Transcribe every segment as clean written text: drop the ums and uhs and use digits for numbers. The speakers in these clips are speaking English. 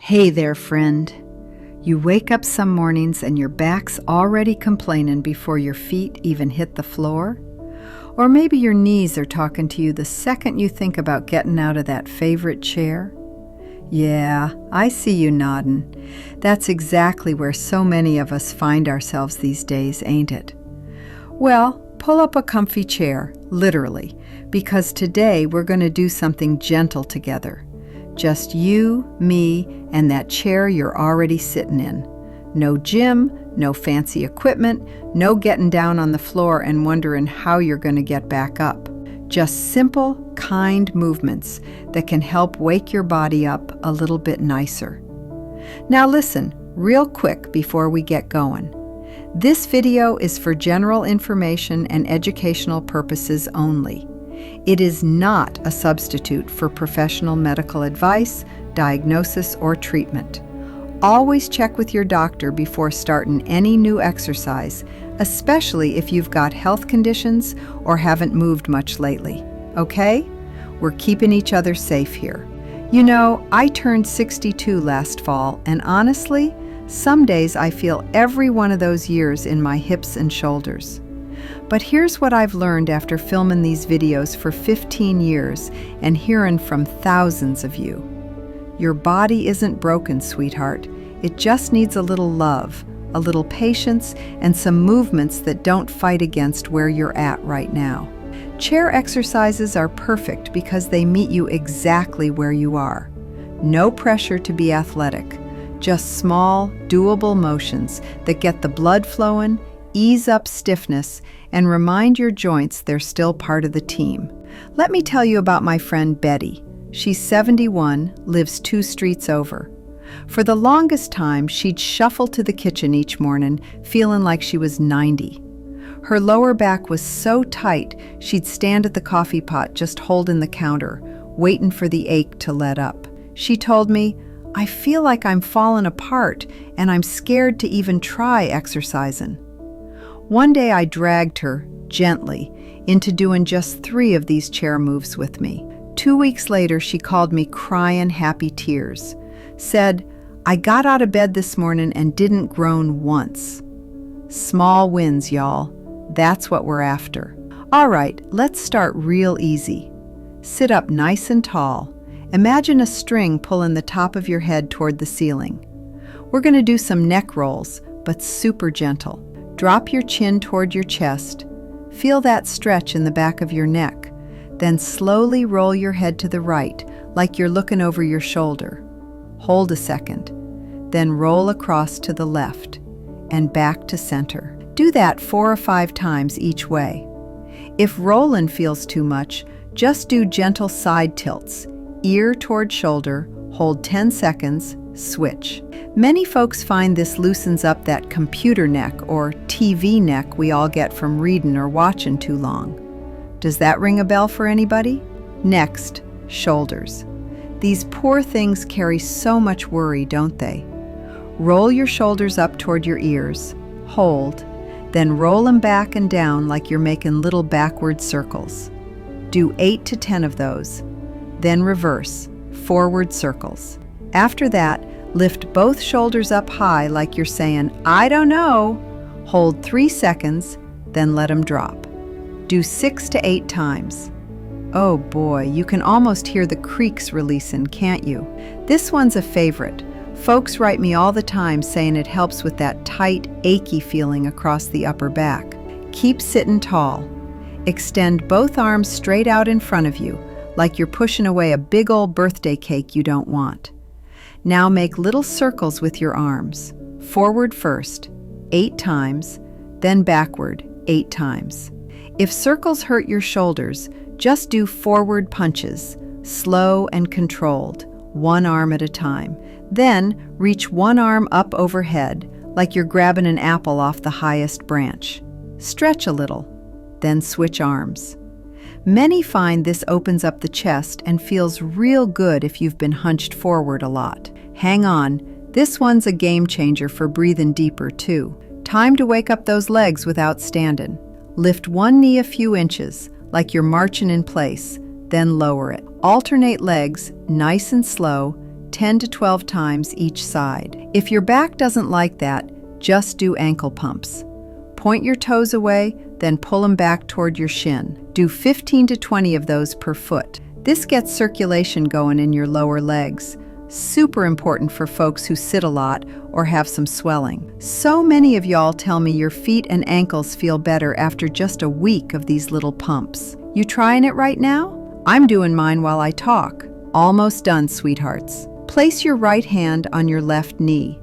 Hey there, friend. You wake up some mornings and your back's already complaining before your feet even hit the floor? Or maybe your knees are talking to you the second you think about getting out of that favorite chair? Yeah, I see you nodding. That's exactly where so many of us find ourselves these days, ain't it? Well, pull up a comfy chair, literally, because today we're going to do something gentle together. Just you, me, and that chair you're already sitting in. No gym, no fancy equipment, no getting down on the floor and wondering how you're going to get back up. Just simple, kind movements that can help wake your body up a little bit nicer. Now listen, real quick before we get going. This video is for general information and educational purposes only. It is not a substitute for professional medical advice, diagnosis, or treatment. Always check with your doctor before starting any new exercise, especially if you've got health conditions or haven't moved much lately. Okay? We're keeping each other safe here. You know, I turned 62 last fall, and honestly, some days I feel every one of those years in my hips and shoulders. But here's what I've learned after filming these videos for 15 years and hearing from thousands of you. Your body isn't broken, sweetheart. It just needs a little love, a little patience, and some movements that don't fight against where you're at right now. Chair exercises are perfect because they meet you exactly where you are. No pressure to be athletic, just small, doable motions that get the blood flowing, ease up stiffness, and remind your joints they're still part of the team. Let me tell you about my friend Betty. She's 71, lives 2 streets over. For the longest time, she'd shuffle to the kitchen each morning, feeling like she was 90. Her lower back was so tight, she'd stand at the coffee pot just holding the counter, waiting for the ache to let up. She told me, "I feel like I'm falling apart, and I'm scared to even try exercising." One day I dragged her, gently, into doing just 3 of these chair moves with me. 2 weeks later, she called me crying happy tears. Said, "I got out of bed this morning and didn't groan once." Small wins, y'all. That's what we're after. All right, let's start real easy. Sit up nice and tall. Imagine a string pulling the top of your head toward the ceiling. We're going to do some neck rolls, but super gentle. Drop your chin toward your chest. Feel that stretch in the back of your neck. Then slowly roll your head to the right, like you're looking over your shoulder. Hold a second. Then roll across to the left and back to center. Do that 4 or 5 times each way. If rolling feels too much, just do gentle side tilts. Ear toward shoulder, hold 10 seconds, switch. Many folks find this loosens up that computer neck or TV neck we all get from reading or watching too long. Does that ring a bell for anybody? Next, shoulders. These poor things carry so much worry, don't they? Roll your shoulders up toward your ears, hold, then roll them back and down like you're making little backward circles. Do 8 to 10 of those. Then reverse, forward circles. After that, lift both shoulders up high like you're saying, "I don't know." Hold 3 seconds, then let them drop. Do 6 to 8 times. Oh boy, you can almost hear the creaks releasing, can't you? This one's a favorite. Folks write me all the time saying it helps with that tight, achy feeling across the upper back. Keep sitting tall. Extend both arms straight out in front of you, like you're pushing away a big old birthday cake you don't want. Now make little circles with your arms. Forward first, 8 times, then backward, 8 times. If circles hurt your shoulders, just do forward punches, slow and controlled, 1 arm at a time. Then reach 1 arm up overhead, like you're grabbing an apple off the highest branch. Stretch a little, then switch arms. Many find this opens up the chest and feels real good if you've been hunched forward a lot. Hang on, this one's a game changer for breathing deeper too. Time to wake up those legs without standing. Lift 1 knee a few inches, like you're marching in place, then lower it. Alternate legs, nice and slow, 10 to 12 times each side. If your back doesn't like that, just do ankle pumps. Point your toes away, then pull them back toward your shin. Do 15 to 20 of those per foot. This gets circulation going in your lower legs. Super important for folks who sit a lot or have some swelling. So many of y'all tell me your feet and ankles feel better after just a week of these little pumps. You trying it right now? I'm doing mine while I talk. Almost done, sweethearts. Place your right hand on your left knee.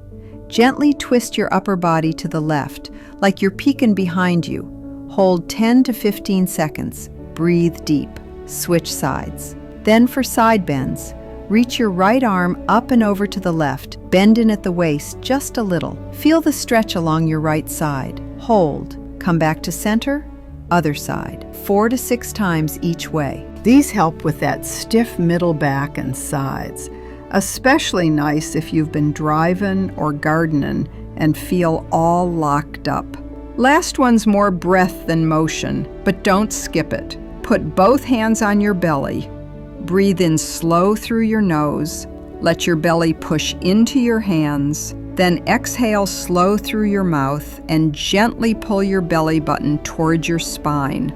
Gently twist your upper body to the left, like you're peeking behind you. Hold 10 to 15 seconds. Breathe deep. Switch sides. Then for side bends, reach your right arm up and over to the left. Bend in at the waist just a little. Feel the stretch along your right side. Hold. Come back to center. Other side. 4 to 6 times each way. These help with that stiff middle back and sides. Especially nice if you've been driving or gardening and feel all locked up. Last one's more breath than motion, but don't skip it. Put both hands on your belly. Breathe in slow through your nose. Let your belly push into your hands. Then exhale slow through your mouth and gently pull your belly button toward your spine,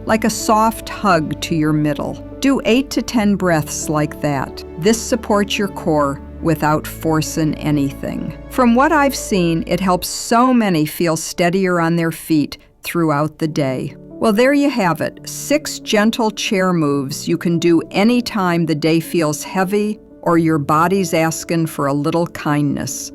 like a soft hug to your middle. Do 8 to 10 breaths like that. This supports your core without forcing anything. From what I've seen, it helps so many feel steadier on their feet throughout the day. Well, there you have it. 6 gentle chair moves you can do anytime the day feels heavy or your body's asking for a little kindness.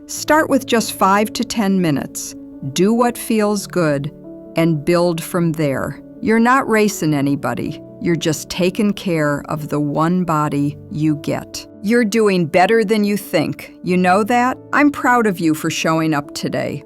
Start with just 5 to 10 minutes. Do what feels good and build from there. You're not racing anybody. You're just taking care of the one body you get. You're doing better than you think. You know that? I'm proud of you for showing up today.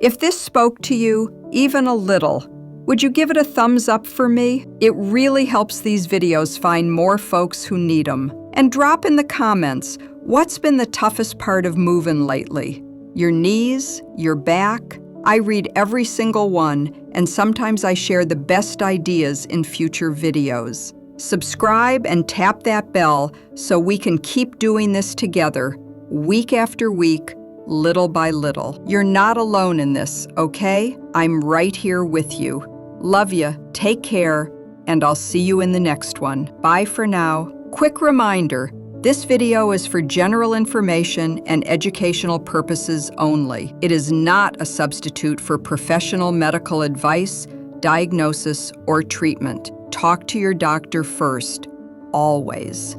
If this spoke to you, even a little, would you give it a thumbs up for me? It really helps these videos find more folks who need them. And drop in the comments, what's been the toughest part of moving lately? Your knees? Your back? I read every single one, and sometimes I share the best ideas in future videos. Subscribe and tap that bell so we can keep doing this together, week after week, little by little. You're not alone in this, okay? I'm right here with you. Love ya, take care, and I'll see you in the next one. Bye for now. Quick reminder, this video is for general information and educational purposes only. It is not a substitute for professional medical advice, diagnosis, or treatment. Talk to your doctor first, always.